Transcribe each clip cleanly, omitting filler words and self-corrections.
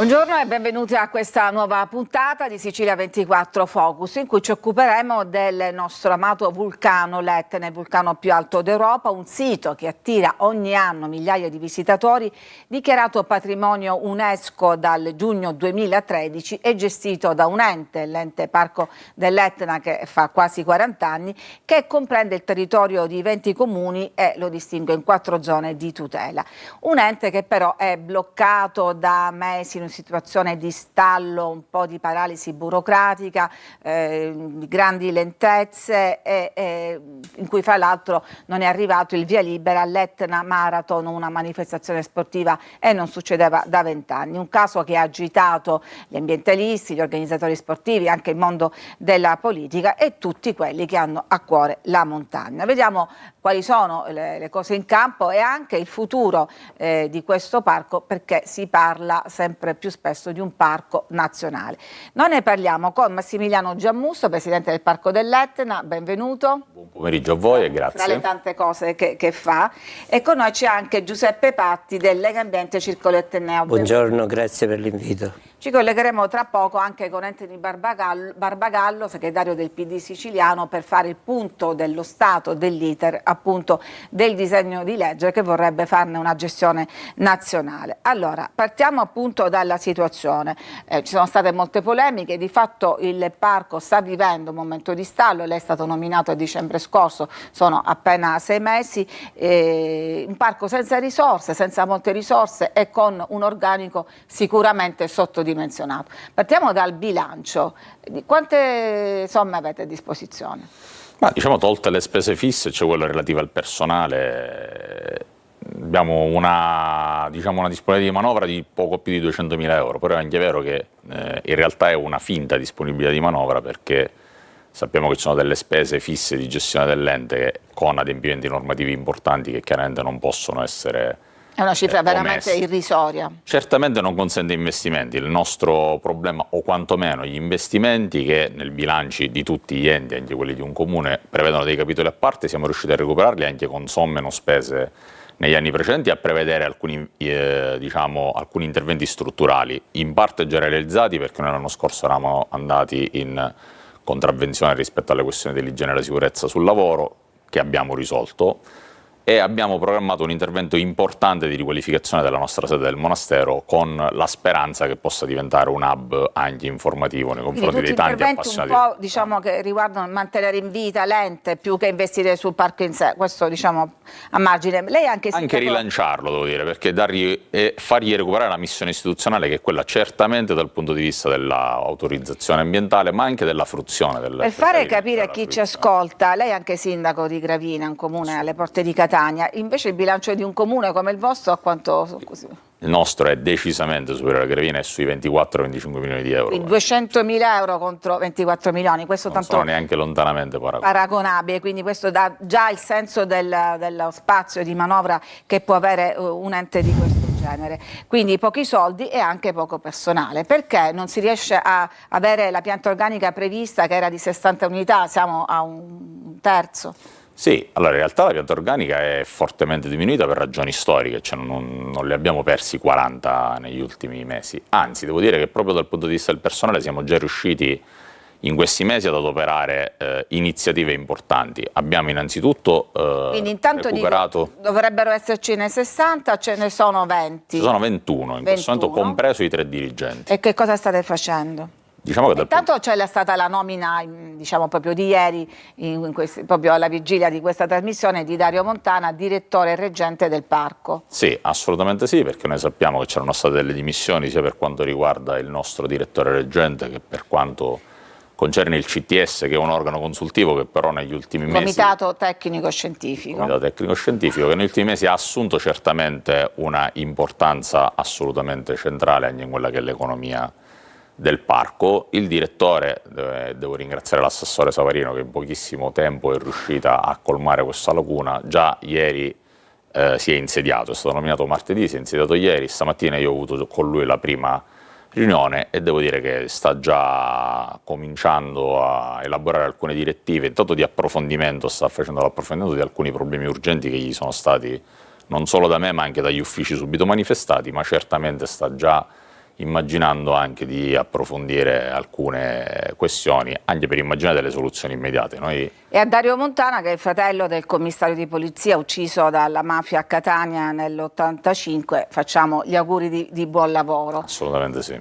Buongiorno e benvenuti a questa nuova puntata di Sicilia 24 Focus, in cui ci occuperemo del nostro amato vulcano l'Etna, il vulcano più alto d'Europa, un sito che attira ogni anno migliaia di visitatori, dichiarato patrimonio UNESCO dal giugno 2013 e gestito da un ente, l'ente Parco dell'Etna, che fa quasi 40 anni, che comprende il territorio di 20 comuni e lo distingue in 4 zone di tutela. Un ente che però è bloccato da mesi in una situazione di stallo, un po' di paralisi burocratica, di grandi lentezze in cui fra l'altro non è arrivato il via libera all'Etna Marathon, una manifestazione sportiva, e non succedeva da 20 anni. Un caso che ha agitato gli ambientalisti, gli organizzatori sportivi, anche il mondo della politica e tutti quelli che hanno a cuore la montagna. Vediamo quali sono le cose in campo e anche il futuro di questo parco, perché si parla sempre più spesso di un parco nazionale. Noi ne parliamo con Massimiliano Giammusso, presidente del Parco dell'Etna. Benvenuto. Buon pomeriggio a voi e grazie. Tra le tante cose che fa. E con noi c'è anche Giuseppe Patti del Legambiente Circolo Etneo. Buongiorno, grazie per l'invito. Ci collegheremo tra poco anche con Anthony Barbagallo, segretario del PD siciliano, per fare il punto dello stato dell'iter appunto del disegno di legge che vorrebbe farne una gestione nazionale. Allora, partiamo appunto dalla situazione. Ci sono state molte polemiche, di fatto il parco sta vivendo un momento di stallo, lei è stato nominato a dicembre scorso, sono appena 6 mesi, un parco senza risorse, senza molte risorse e con un organico sicuramente sottodimensionato. Partiamo dal bilancio. Quante somme avete a disposizione? Ma diciamo, tolte le spese fisse, cioè quelle relative al personale, abbiamo una disponibilità di manovra di poco più di 200.000 euro, però è anche vero che in realtà è una finta disponibilità di manovra, perché sappiamo che ci sono delle spese fisse di gestione dell'ente con adempimenti normativi importanti che chiaramente non possono essere È una cifra veramente irrisoria. Certamente non consente investimenti. Il nostro problema, o quantomeno gli investimenti che nel bilanci di tutti gli enti, anche quelli di un comune, prevedono dei capitoli a parte, siamo riusciti a recuperarli anche con somme non spese negli anni precedenti, a prevedere alcuni interventi strutturali, in parte già realizzati, perché noi l'anno scorso eravamo andati in contravvenzione rispetto alle questioni dell'igiene e della sicurezza sul lavoro, che abbiamo risolto, e abbiamo programmato un intervento importante di riqualificazione della nostra sede del monastero, con la speranza che possa diventare un hub anche informativo nei confronti dei tanti appassionati. Un po', diciamo, che riguardano mantenere in vita l'ente più che investire sul parco in sé, questo diciamo a margine. Lei anche rilanciarlo, devo dire, perché fargli recuperare la missione istituzionale, che è quella certamente dal punto di vista dell'autorizzazione ambientale, ma anche della fruizione del. Per fare capire a chi ci ascolta, lei è anche sindaco di Gravina, un comune alle porte di Catania. Invece il bilancio di un comune come il vostro a quanto? Il nostro è decisamente superiore a Gravina, è sui 24-25 milioni di euro. Quindi 200.000 euro contro 24 milioni, questo non tanto sono neanche lontanamente paragonabile, quindi questo dà già il senso dello spazio di manovra che può avere un ente di questo genere. Quindi pochi soldi e anche poco personale. Perché non si riesce a avere la pianta organica prevista, che era di 60 unità, siamo a un terzo? Sì, allora in realtà la pianta organica è fortemente diminuita per ragioni storiche, cioè non li abbiamo persi 40 negli ultimi mesi, anzi devo dire che proprio dal punto di vista del personale siamo già riusciti in questi mesi ad adoperare iniziative importanti. Abbiamo innanzitutto quindi intanto recuperato. Dovrebbero esserci ne 60, ce ne sono 20? Ci sono 21 in questo momento, compreso i 3 dirigenti. E che cosa state facendo? Diciamo che intanto c'è stata la nomina, diciamo proprio di ieri, proprio alla vigilia di questa trasmissione, di Dario Montana, direttore e reggente del parco. Sì, assolutamente sì, perché noi sappiamo che c'erano state delle dimissioni sia per quanto riguarda il nostro direttore reggente che per quanto concerne il CTS, che è un organo consultivo che però negli ultimi mesi. Comitato Tecnico Scientifico. Comitato Tecnico Scientifico, che negli ultimi mesi ha assunto certamente una importanza assolutamente centrale anche in quella che è l'economia del parco. Il direttore, devo ringraziare l'assessore Savarino, che in pochissimo tempo è riuscita a colmare questa lacuna. Già ieri si è insediato, è stato nominato martedì, si è insediato ieri, stamattina io ho avuto con lui la prima riunione e devo dire che sta già cominciando a elaborare alcune direttive, intanto di approfondimento, sta facendo l'approfondimento di alcuni problemi urgenti che gli sono stati non solo da me ma anche dagli uffici subito manifestati, ma certamente sta già immaginando anche di approfondire alcune questioni, anche per immaginare delle soluzioni immediate. E a Dario Montana, che è il fratello del commissario di polizia ucciso dalla mafia a Catania nell'85, facciamo gli auguri di buon lavoro. Assolutamente sì.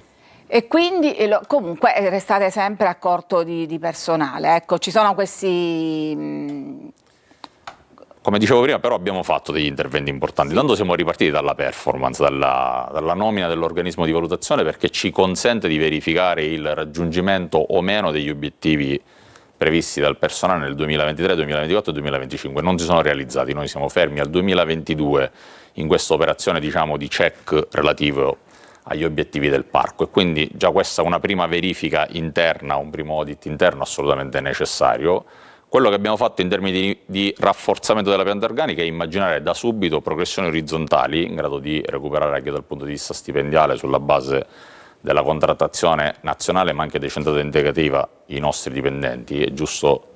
E quindi comunque restate sempre a corto di personale, ecco, ci sono questi... Come dicevo prima, però abbiamo fatto degli interventi importanti. Tanto siamo ripartiti dalla performance, dalla nomina dell'organismo di valutazione, perché ci consente di verificare il raggiungimento o meno degli obiettivi previsti dal personale nel 2023, 2024 e 2025. Non si sono realizzati, noi siamo fermi al 2022 in questa operazione, diciamo, di check relativo agli obiettivi del parco, e quindi già questa è una prima verifica interna, un primo audit interno assolutamente necessario. Quello che abbiamo fatto in termini di rafforzamento della pianta organica è immaginare da subito progressioni orizzontali in grado di recuperare anche dal punto di vista stipendiale, sulla base della contrattazione nazionale ma anche decentrata e integrativa, i nostri dipendenti. È giusto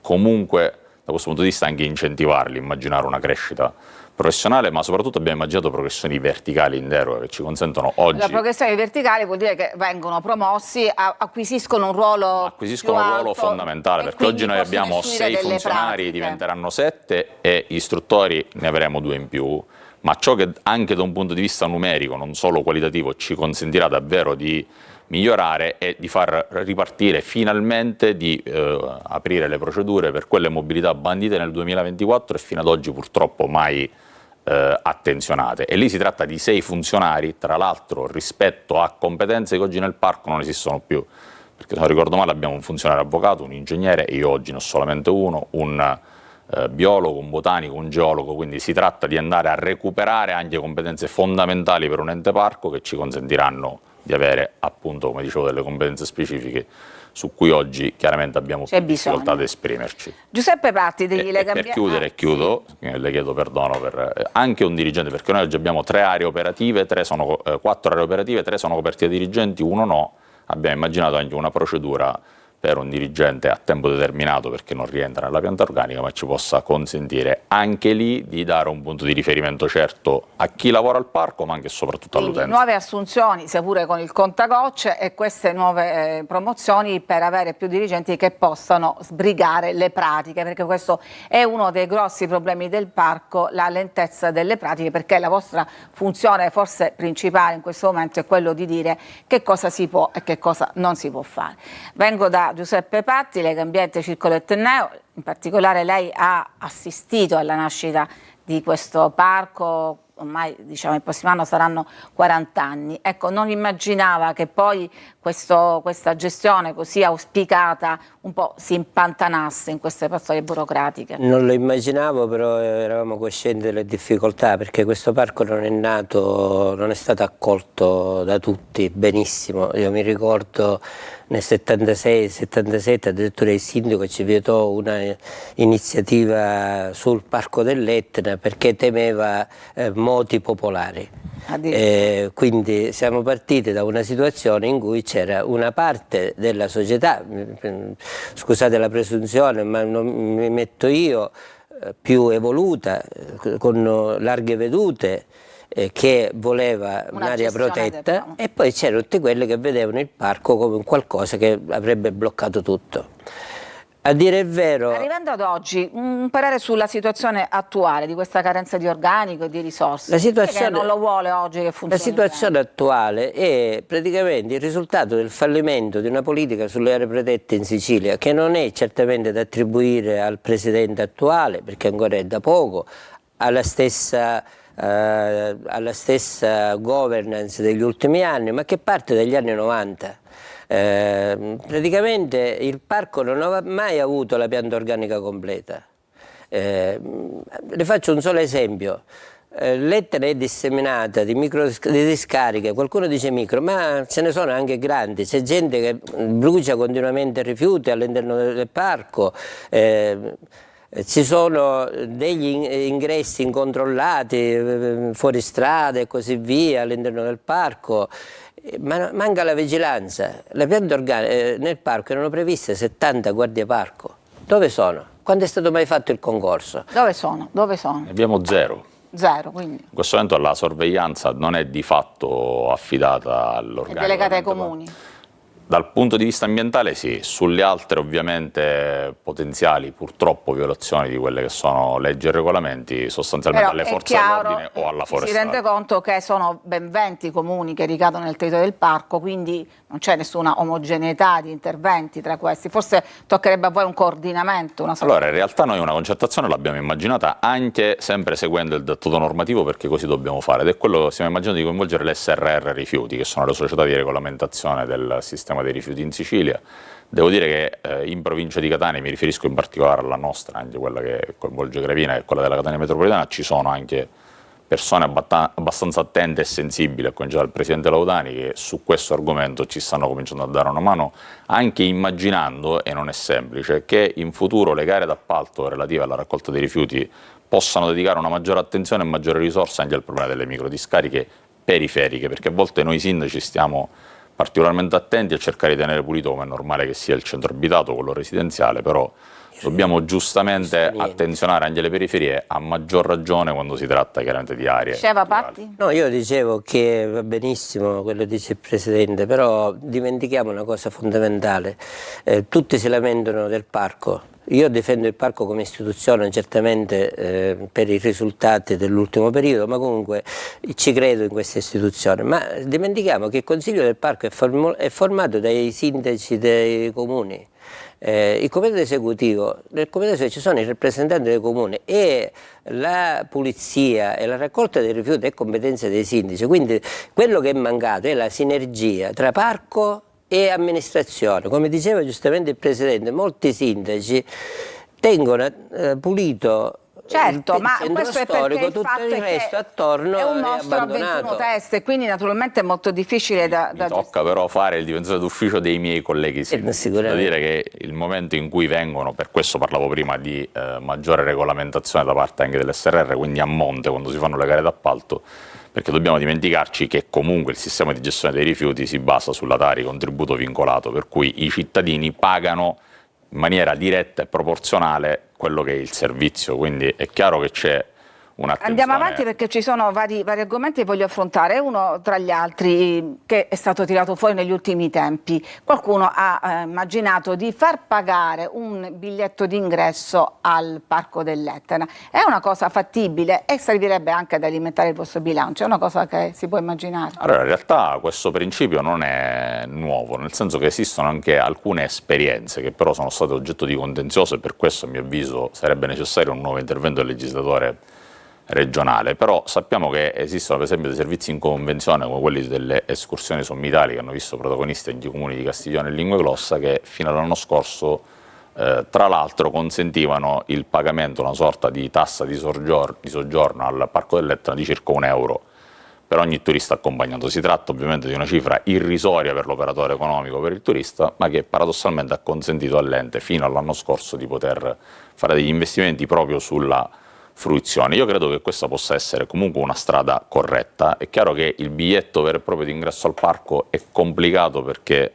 comunque da questo punto di vista anche incentivarli, immaginare una crescita professionale, ma soprattutto abbiamo immaginato progressioni verticali in deroga che ci consentono oggi... La progressione verticale vuol dire che vengono promossi, acquisiscono un ruolo fondamentale, perché oggi noi abbiamo 6 funzionari, diventeranno 7 e istruttori ne avremo 2 in più, ma ciò che anche da un punto di vista numerico, non solo qualitativo, ci consentirà davvero di migliorare e di far ripartire finalmente, di aprire le procedure per quelle mobilità bandite nel 2024 e fino ad oggi purtroppo mai attenzionate. E lì si tratta di 6 funzionari, tra l'altro rispetto a competenze che oggi nel parco non esistono più, perché se non ricordo male abbiamo un funzionario avvocato, un ingegnere, io oggi ne ho solamente uno, un biologo, un botanico, un geologo, quindi si tratta di andare a recuperare anche competenze fondamentali per un ente parco che ci consentiranno di avere, appunto, come dicevo, delle competenze specifiche su cui oggi chiaramente abbiamo più difficoltà ad esprimerci. Giuseppe Patti degli Legambienti. Per chiudere, chiudo, le chiedo perdono per anche un dirigente, perché noi oggi abbiamo 4 aree operative, 3 sono coperti da dirigenti, 1 no. Abbiamo immaginato anche una procedura per un dirigente a tempo determinato, perché non rientra nella pianta organica, ma ci possa consentire anche lì di dare un punto di riferimento certo a chi lavora al parco, ma anche e soprattutto all'utenza. Nuove assunzioni, sia pure con il contagocce, e queste nuove promozioni per avere più dirigenti che possano sbrigare le pratiche, perché questo è uno dei grossi problemi del parco, la lentezza delle pratiche, perché la vostra funzione forse principale in questo momento è quello di dire che cosa si può e che cosa non si può fare. Vengo da Giuseppe Patti, Legambiente Circolo Etneo. In particolare lei ha assistito alla nascita di questo parco, ormai diciamo il prossimo anno saranno 40 anni. Ecco, non immaginava che poi questa gestione così auspicata un po' si impantanasse in queste pastoie burocratiche? Non lo immaginavo, però eravamo coscienti delle difficoltà, perché questo parco non è nato, non è stato accolto da tutti benissimo. Io mi ricordo nel 76-77 addirittura il sindaco ci vietò una iniziativa sul parco dell'Etna perché temeva moti popolari. Quindi siamo partiti da una situazione in cui c'era una parte della società, scusate la presunzione, ma non mi metto io, più evoluta, con larghe vedute, che voleva un'area protetta, e poi c'erano tutte quelle che vedevano il parco come un qualcosa che avrebbe bloccato tutto. A dire il vero... Arrivando ad oggi, un parere sulla situazione attuale di questa carenza di organico e di risorse. La situazione, non lo vuole oggi che funzioni. La situazione attuale è praticamente il risultato del fallimento di una politica sulle aree protette in Sicilia, che non è certamente da attribuire al presidente attuale, perché ancora è da poco, alla stessa governance degli ultimi anni, ma che parte dagli anni 90. Praticamente il parco non aveva mai avuto la pianta organica completa. Le faccio un solo esempio. L'Etna è disseminata di discariche, qualcuno dice micro, ma ce ne sono anche grandi. C'è gente che brucia continuamente rifiuti all'interno del parco. Ci sono degli ingressi incontrollati fuori strada e così via all'interno del parco, ma manca la vigilanza. Le piante organiche nel parco erano previste 70 guardie parco. Dove sono? Quando è stato mai fatto il concorso? Dove sono? Dove sono? Ne abbiamo 0. Zero, quindi. In questo momento la sorveglianza non è di fatto affidata all'organico. È delegata ai comuni. Dal punto di vista ambientale sì, sulle altre ovviamente potenziali purtroppo violazioni di quelle che sono leggi e regolamenti sostanzialmente alle forze dell'ordine o alla forestale. Si rende conto che sono ben 20 comuni che ricadono nel territorio del parco, quindi non c'è nessuna omogeneità di interventi tra questi, forse toccherebbe a voi un coordinamento. Allora in realtà noi una concertazione l'abbiamo immaginata anche sempre seguendo il dettato normativo, perché così dobbiamo fare, ed è quello che stiamo immaginando di coinvolgere le SRR Rifiuti, che sono le società di regolamentazione del sistema dei rifiuti in Sicilia. Devo dire che in provincia di Catania, mi riferisco in particolare alla nostra, anche quella che coinvolge Gravina e quella della Catania metropolitana, ci sono anche persone abbastanza attente e sensibili, a cominciare dal Presidente Laudani, che su questo argomento ci stanno cominciando a dare una mano, anche immaginando, e non è semplice, che in futuro le gare d'appalto relative alla raccolta dei rifiuti possano dedicare una maggiore attenzione e maggiore risorse anche al problema delle microdiscariche periferiche, perché a volte noi sindaci stiamo particolarmente attenti a cercare di tenere pulito, come è normale che sia il centro abitato, quello residenziale, però dobbiamo giustamente attenzionare anche le periferie, a maggior ragione quando si tratta chiaramente di aree. Diceva Patti? No, io dicevo che va benissimo quello che dice il Presidente, però dimentichiamo una cosa fondamentale, tutti si lamentano del parco. Io difendo il parco come istituzione certamente per i risultati dell'ultimo periodo, ma comunque ci credo in questa istituzione. Ma dimentichiamo che il Consiglio del Parco è formato dai sindaci dei comuni. Il comitato esecutivo, nel comitato esecutivo ci sono i rappresentanti del comune e la pulizia e la raccolta dei rifiuti è competenza dei sindaci, quindi quello che è mancato è la sinergia tra parco e amministrazione. Come diceva giustamente il Presidente, molti sindaci tengono pulito Certo, ma questo è storico, perché il tutto fatto il resto attorno è un è mostro a 21 abbandonato. teste, quindi naturalmente è molto difficile da Mi tocca però fare il difensore d'ufficio dei miei colleghi sindaci. Da dire che il momento in cui vengono, per questo parlavo prima di maggiore regolamentazione da parte anche dell'SRR, quindi a monte quando si fanno le gare d'appalto, perché dobbiamo dimenticarci che comunque il sistema di gestione dei rifiuti si basa sulla Tari, contributo vincolato, per cui i cittadini pagano in maniera diretta e proporzionale quello che è il servizio, quindi è chiaro che c'è un'attenzione. Andiamo avanti perché ci sono vari argomenti che voglio affrontare. Uno tra gli altri che è stato tirato fuori negli ultimi tempi. Qualcuno ha immaginato di far pagare un biglietto d'ingresso al Parco dell'Etna. È una cosa fattibile e servirebbe anche ad alimentare il vostro bilancio, è una cosa che si può immaginare? Allora, in realtà questo principio non è nuovo, nel senso che esistono anche alcune esperienze che però sono state oggetto di contenzioso e per questo a mio avviso sarebbe necessario un nuovo intervento del legislatore regionale, però sappiamo che esistono per esempio dei servizi in convenzione come quelli delle escursioni sommitali che hanno visto protagonisti anche i comuni di Castiglione e Linguaglossa, che fino all'anno scorso tra l'altro consentivano il pagamento, una sorta di tassa di soggiorno al Parco dell'Etna di circa €1 per ogni turista accompagnato. Si tratta ovviamente di una cifra irrisoria per l'operatore economico, per il turista, ma che paradossalmente ha consentito all'ente fino all'anno scorso di poter fare degli investimenti proprio sulla fruizione. Io credo che questa possa essere comunque una strada corretta. È chiaro che il biglietto vero e proprio di ingresso al parco è complicato perché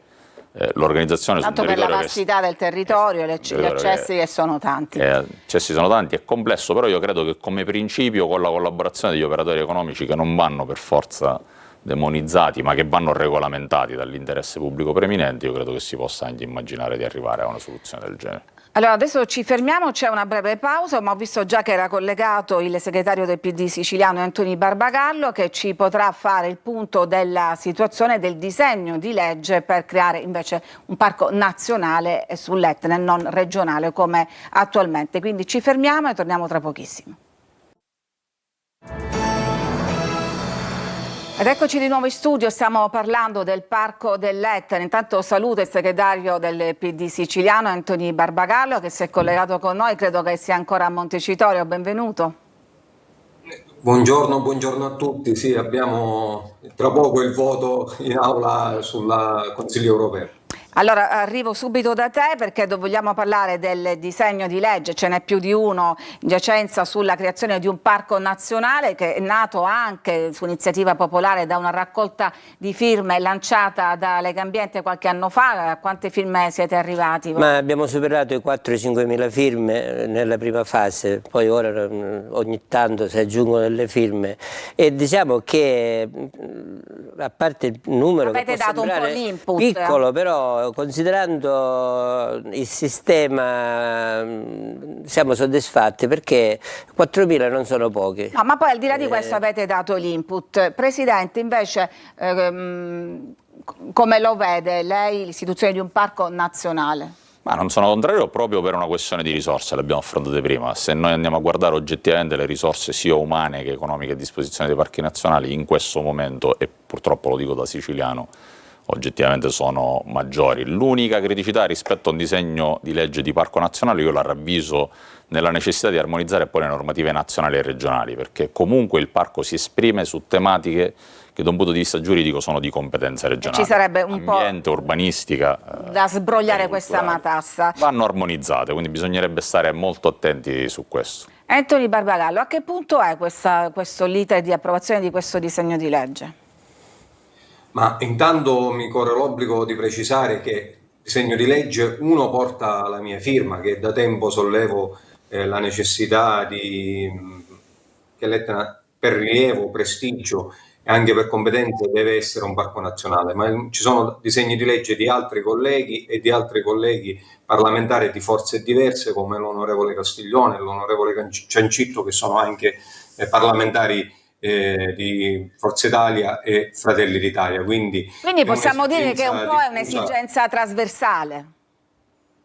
l'organizzazione sul territorio, per la vastità del territorio, gli accessi che sono tanti. Accessi sono tanti, è complesso, però io credo che come principio con la collaborazione degli operatori economici che non vanno per forza demonizzati ma che vanno regolamentati dall'interesse pubblico preminente, io credo che si possa anche immaginare di arrivare a una soluzione del genere. Allora adesso ci fermiamo, c'è una breve pausa, ma ho visto già che era collegato il segretario del PD siciliano Anthony Barbagallo, che ci potrà fare il punto della situazione del disegno di legge per creare invece un parco nazionale sull'Etna e non regionale come attualmente. Quindi ci fermiamo e torniamo tra pochissimo. Ed eccoci di nuovo in studio, stiamo parlando del Parco dell'Etna. Intanto saluto il segretario del PD siciliano Anthony Barbagallo che si è collegato con noi, credo che sia ancora a Montecitorio, benvenuto. Buongiorno a tutti, sì, abbiamo tra poco il voto in aula sul Consiglio europeo. Allora arrivo subito da te perché vogliamo parlare del disegno di legge, ce n'è più di uno in giacenza sulla creazione di un parco nazionale che è nato anche su iniziativa popolare da una raccolta di firme lanciata da Lega Ambiente qualche anno fa. A quante firme siete arrivati voi? Ma abbiamo superato i 4-5 mila firme nella prima fase, poi ora ogni tanto si aggiungono delle firme e diciamo che a parte il numero avete che può dato un po' sembrare l'input piccolo, però considerando il sistema siamo soddisfatti perché 4.000 non sono pochi. No, ma poi al di là di questo avete dato l'input. Presidente, invece come lo vede lei l'istituzione di un parco nazionale? Ma non sono contrario proprio per una questione di risorse, l'abbiamo affrontate prima. Se noi andiamo a guardare oggettivamente le risorse sia umane che economiche a disposizione dei parchi nazionali, in questo momento, e purtroppo lo dico da siciliano, oggettivamente sono maggiori. L'unica criticità rispetto a un disegno di legge di parco nazionale io la ravviso nella necessità di armonizzare poi le normative nazionali e regionali, perché comunque il parco si esprime su tematiche che da un punto di vista giuridico sono di competenza regionale. Ci sarebbe un ambiente, urbanistica, da sbrogliare questa matassa. Vanno armonizzate, quindi bisognerebbe stare molto attenti su questo. Anthony Barbagallo, a che punto è questo l'iter di approvazione di questo disegno di legge? Ma intanto mi corre l'obbligo di precisare che il disegno di legge, uno, porta la mia firma, che da tempo sollevo la necessità che l'Etna per rilievo, prestigio e anche per competenze deve essere un parco nazionale, ma ci sono disegni di legge di altri colleghi e di altri colleghi parlamentari di forze diverse come l'onorevole Castiglione e l'onorevole Ciancitto, che sono anche parlamentari di Forza Italia e Fratelli d'Italia. Quindi possiamo dire che un po' è un'esigenza trasversale.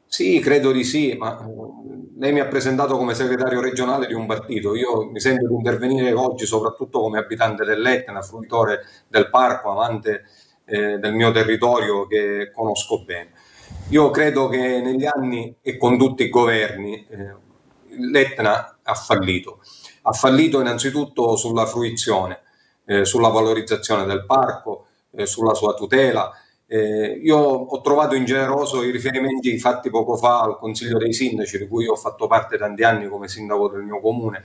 Sì, credo di sì, ma lei mi ha presentato come segretario regionale di un partito. Io mi sento di intervenire oggi soprattutto come abitante dell'Etna, fruitore del parco, amante del mio territorio che conosco bene. Io credo che negli anni e con tutti i governi l'Etna ha fallito. Ha fallito innanzitutto sulla fruizione, sulla valorizzazione del parco, sulla sua tutela. Io ho trovato ingeneroso i riferimenti fatti poco fa al Consiglio dei Sindaci, di cui ho fatto parte tanti anni come sindaco del mio comune.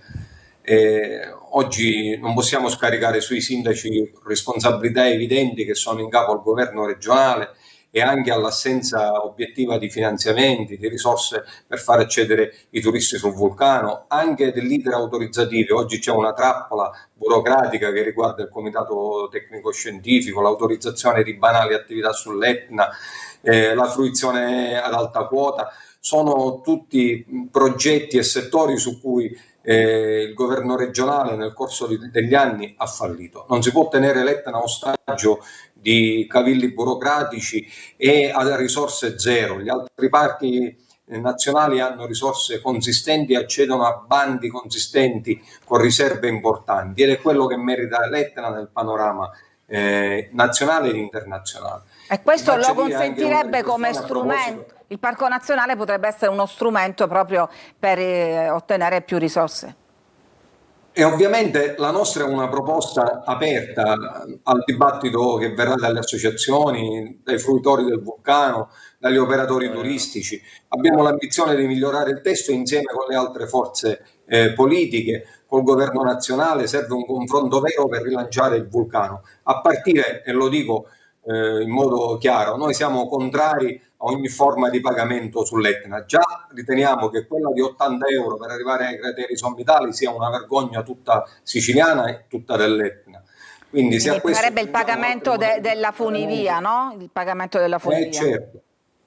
Oggi non possiamo scaricare sui sindaci responsabilità evidenti che sono in capo al governo regionale e anche all'assenza obiettiva di finanziamenti, di risorse per far accedere i turisti sul vulcano, anche dell'iter autorizzativo. Oggi c'è una trappola burocratica che riguarda il comitato tecnico-scientifico, l'autorizzazione di banali attività sull'Etna, la fruizione ad alta quota. Sono tutti progetti e settori su cui il governo regionale nel corso degli anni ha fallito. Non si può tenere l'Etna a ostaggio di cavilli burocratici e a risorse zero. Gli altri parchi nazionali hanno risorse consistenti e accedono a bandi consistenti con riserve importanti, ed è quello che merita l'Etna nel panorama nazionale ed internazionale. E questo lo consentirebbe come strumento. Il Parco Nazionale potrebbe essere uno strumento proprio per ottenere più risorse. E ovviamente la nostra è una proposta aperta al dibattito che verrà dalle associazioni, dai fruitori del vulcano, dagli operatori turistici. Abbiamo l'ambizione di migliorare il testo insieme con le altre forze politiche, col governo nazionale. Serve un confronto vero per rilanciare il vulcano. A partire, e lo dico in modo chiaro, noi siamo contrari a ogni forma di pagamento sull'Etna. Già riteniamo che quella di 80 euro per arrivare ai crateri sommitali sia una vergogna tutta siciliana e tutta dell'Etna. Quindi sarebbe il pagamento della funivia, no? Il pagamento della funivia. Certo,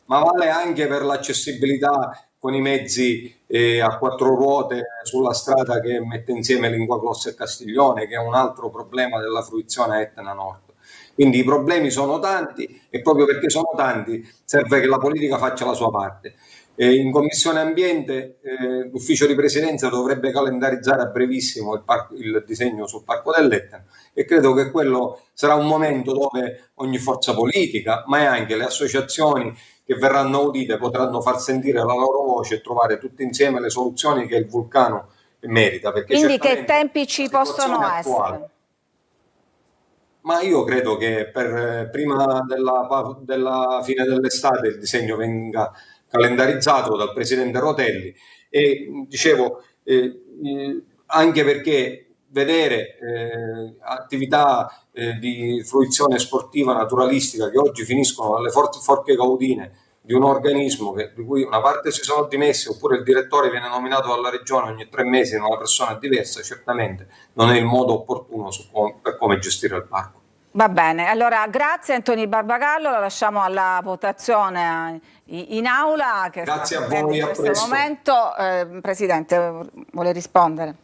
ma vale anche per l'accessibilità con i mezzi a quattro ruote sulla strada che mette insieme Lingua Grossa e Castiglione, che è un altro problema della fruizione Etna Nord. Quindi i problemi sono tanti e proprio perché sono tanti serve che la politica faccia la sua parte. In Commissione Ambiente l'ufficio di presidenza dovrebbe calendarizzare a brevissimo il disegno sul Parco dell'Etna, e credo che quello sarà un momento dove ogni forza politica, ma anche le associazioni che verranno audite, potranno far sentire la loro voce e trovare tutti insieme le soluzioni che il vulcano merita. Perché quindi che tempi ci possono essere? Ma io credo che prima della fine dell'estate il disegno venga calendarizzato dal Presidente Rotelli e dicevo, anche perché vedere attività di fruizione sportiva naturalistica che oggi finiscono alle forche caudine di un organismo di cui una parte si sono dimessi, oppure il direttore viene nominato dalla regione ogni 3 mesi in una persona diversa, certamente non è il modo opportuno per come gestire il parco. Va bene, allora grazie Antonio Barbagallo, la lasciamo alla votazione in aula che grazie sta a voi, in questo momento. Presidente, vuole rispondere?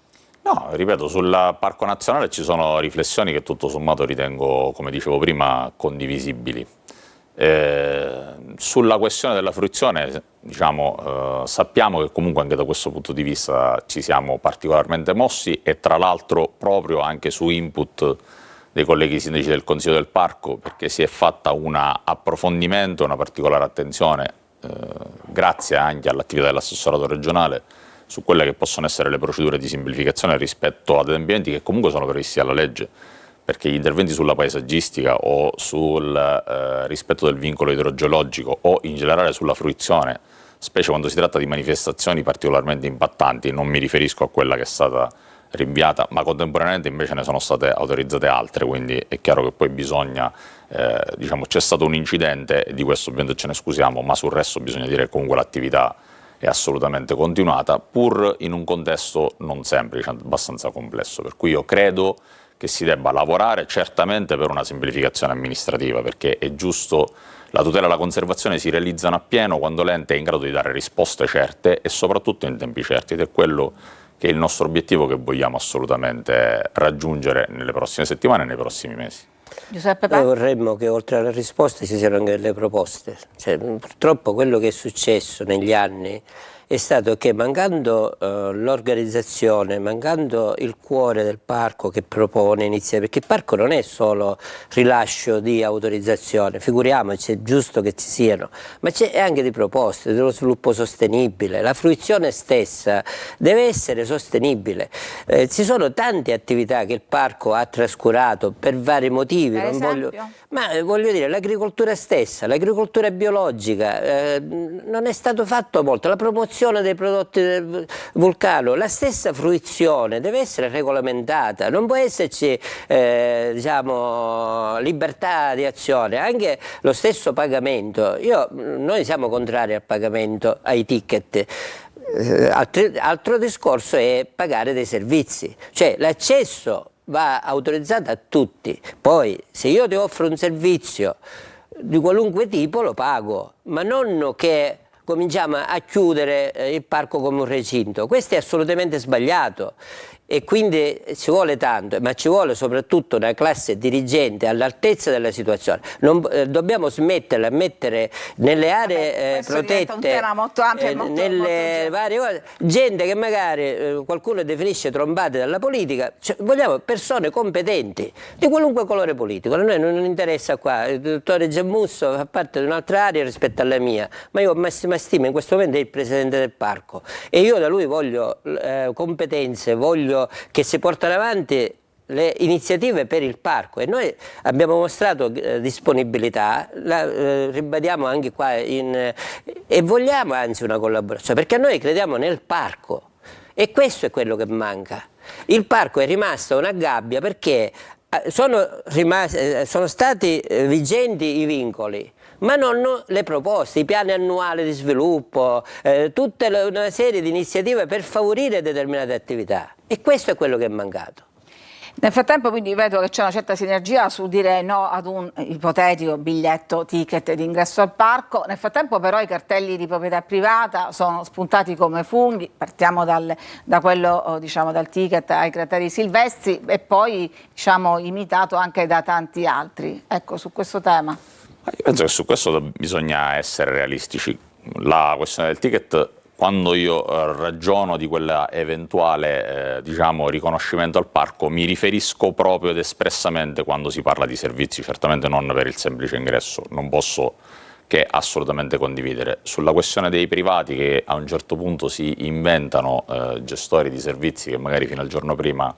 No, ripeto, sul Parco Nazionale ci sono riflessioni che tutto sommato ritengo, come dicevo prima, condivisibili. Sulla questione della fruizione, diciamo, sappiamo che comunque anche da questo punto di vista ci siamo particolarmente mossi e tra l'altro proprio anche su input dei colleghi sindaci del Consiglio del Parco, perché si è fatta un approfondimento, una particolare attenzione, grazie anche all'attività dell'assessorato regionale, su quelle che possono essere le procedure di semplificazione rispetto ad adempimenti che comunque sono previsti dalla legge, perché gli interventi sulla paesaggistica o sul rispetto del vincolo idrogeologico o in generale sulla fruizione, specie quando si tratta di manifestazioni particolarmente impattanti, non mi riferisco a quella che è stata rinviata, ma contemporaneamente invece ne sono state autorizzate altre, quindi è chiaro che poi bisogna, diciamo, c'è stato un incidente e di questo ovviamente ce ne scusiamo, ma sul resto bisogna dire che comunque l'attività è assolutamente continuata, pur in un contesto non semplice, abbastanza complesso, per cui io credo che si debba lavorare certamente per una semplificazione amministrativa, perché è giusto, la tutela e la conservazione si realizzano appieno quando l'ente è in grado di dare risposte certe e soprattutto in tempi certi, ed è quello che è il nostro obiettivo che vogliamo assolutamente raggiungere nelle prossime settimane e nei prossimi mesi. Giuseppe Noi vorremmo che oltre alle risposte ci siano anche delle proposte. Cioè, purtroppo quello che è successo negli anni è stato che mancando l'organizzazione, mancando il cuore del parco che propone iniziative, perché il parco non è solo rilascio di autorizzazione, figuriamoci, è giusto che ci siano, ma c'è anche di proposte, dello sviluppo sostenibile, la fruizione stessa deve essere sostenibile. Ci sono tante attività che il parco ha trascurato per vari motivi, voglio dire, l'agricoltura stessa, l'agricoltura biologica, non è stato fatto molto, la promozione dei prodotti del Vulcano, la stessa fruizione deve essere regolamentata, non può esserci diciamo, libertà di azione, anche lo stesso pagamento. Noi siamo contrari al pagamento, ai ticket. Altro discorso è pagare dei servizi, cioè l'accesso va autorizzato a tutti, poi se io ti offro un servizio di qualunque tipo lo pago, ma non che cominciamo a chiudere il parco come un recinto. Questo è assolutamente sbagliato e quindi ci vuole tanto, ma ci vuole soprattutto una classe dirigente all'altezza della situazione. Dobbiamo smettere a mettere nelle aree protette, un tema molto ampio, nelle varie cose, gente che magari qualcuno definisce trombate dalla politica, cioè, vogliamo persone competenti di qualunque colore politico. A noi non interessa qua, il dottore Gemmusso fa parte di un'altra area rispetto alla mia, ma io ho massima stima, in questo momento è il presidente del parco e io da lui voglio competenze, voglio che si portano avanti le iniziative per il parco e noi abbiamo mostrato disponibilità, la ribadiamo anche qua e vogliamo anzi una collaborazione, perché noi crediamo nel parco e questo è quello che manca. Il parco è rimasto una gabbia perché sono stati vigenti i vincoli, ma non le proposte, i piani annuali di sviluppo, tutta una serie di iniziative per favorire determinate attività e questo è quello che è mancato. Nel frattempo quindi vedo che c'è una certa sinergia sul dire no ad un ipotetico biglietto ticket di ingresso al parco. Nel frattempo però i cartelli di proprietà privata sono spuntati come funghi, partiamo da quello diciamo dal ticket ai crateri silvestri e poi diciamo imitato anche da tanti altri. Ecco, su questo tema. Io penso che su questo bisogna essere realistici. La questione del ticket, quando io ragiono di quella eventuale diciamo, riconoscimento al parco, mi riferisco proprio ed espressamente quando si parla di servizi, certamente non per il semplice ingresso, non posso che assolutamente condividere. Sulla questione dei privati che a un certo punto si inventano gestori di servizi che magari fino al giorno prima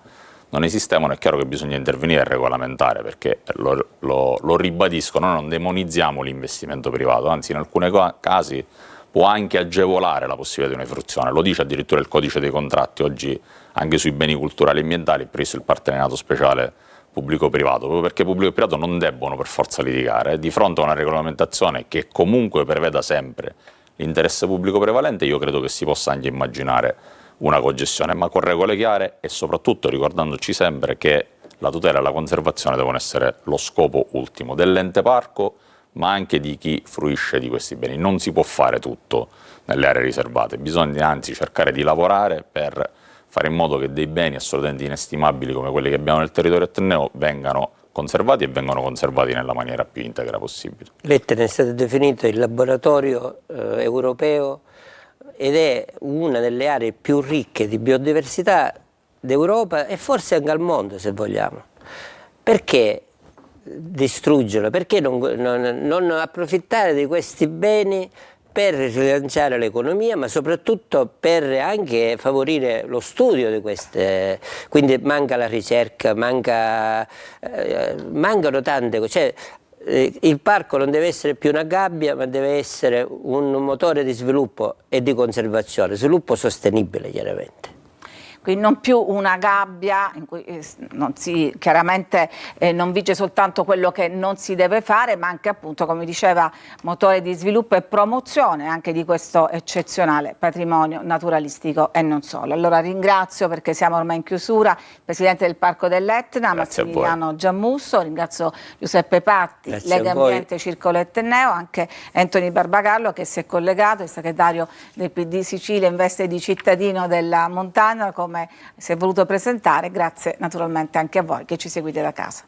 non esistevano, è chiaro che bisogna intervenire e regolamentare, perché lo ribadisco, noi non demonizziamo l'investimento privato, anzi in alcuni casi può anche agevolare la possibilità di una fruizione, lo dice addirittura il codice dei contratti, oggi anche sui beni culturali e ambientali è previsto il partenariato speciale pubblico-privato, proprio perché pubblico e privato non debbono per forza litigare, di fronte a una regolamentazione che comunque preveda sempre l'interesse pubblico prevalente, io credo che si possa anche immaginare una cogestione, ma con regole chiare e soprattutto ricordandoci sempre che la tutela e la conservazione devono essere lo scopo ultimo dell'ente parco, ma anche di chi fruisce di questi beni. Non si può fare tutto nelle aree riservate, bisogna anzi cercare di lavorare per fare in modo che dei beni assolutamente inestimabili come quelli che abbiamo nel territorio etneo vengano conservati e vengono conservati nella maniera più integra possibile. L'Etna è stato definito il laboratorio europeo ed è una delle aree più ricche di biodiversità d'Europa e forse anche al mondo, se vogliamo. Perché distruggerlo? Perché non approfittare di questi beni per rilanciare l'economia, ma soprattutto per anche favorire lo studio di queste, quindi manca la ricerca, mancano tante cose. Cioè, il parco non deve essere più una gabbia, ma deve essere un motore di sviluppo e di conservazione, sviluppo sostenibile chiaramente. Quindi non più una gabbia in cui chiaramente non vige soltanto quello che non si deve fare, ma anche appunto, come diceva, motore di sviluppo e promozione anche di questo eccezionale patrimonio naturalistico e non solo. Allora ringrazio, perché siamo ormai in chiusura, il Presidente del Parco dell'Etna, Massimiliano Giammusso, ringrazio Giuseppe Patti, Lega Ambiente Circolo Etneo, anche Anthony Barbagallo che si è collegato, il segretario del PD Sicilia in veste di cittadino della montagna, come si è voluto presentare. Grazie naturalmente anche a voi che ci seguite da casa.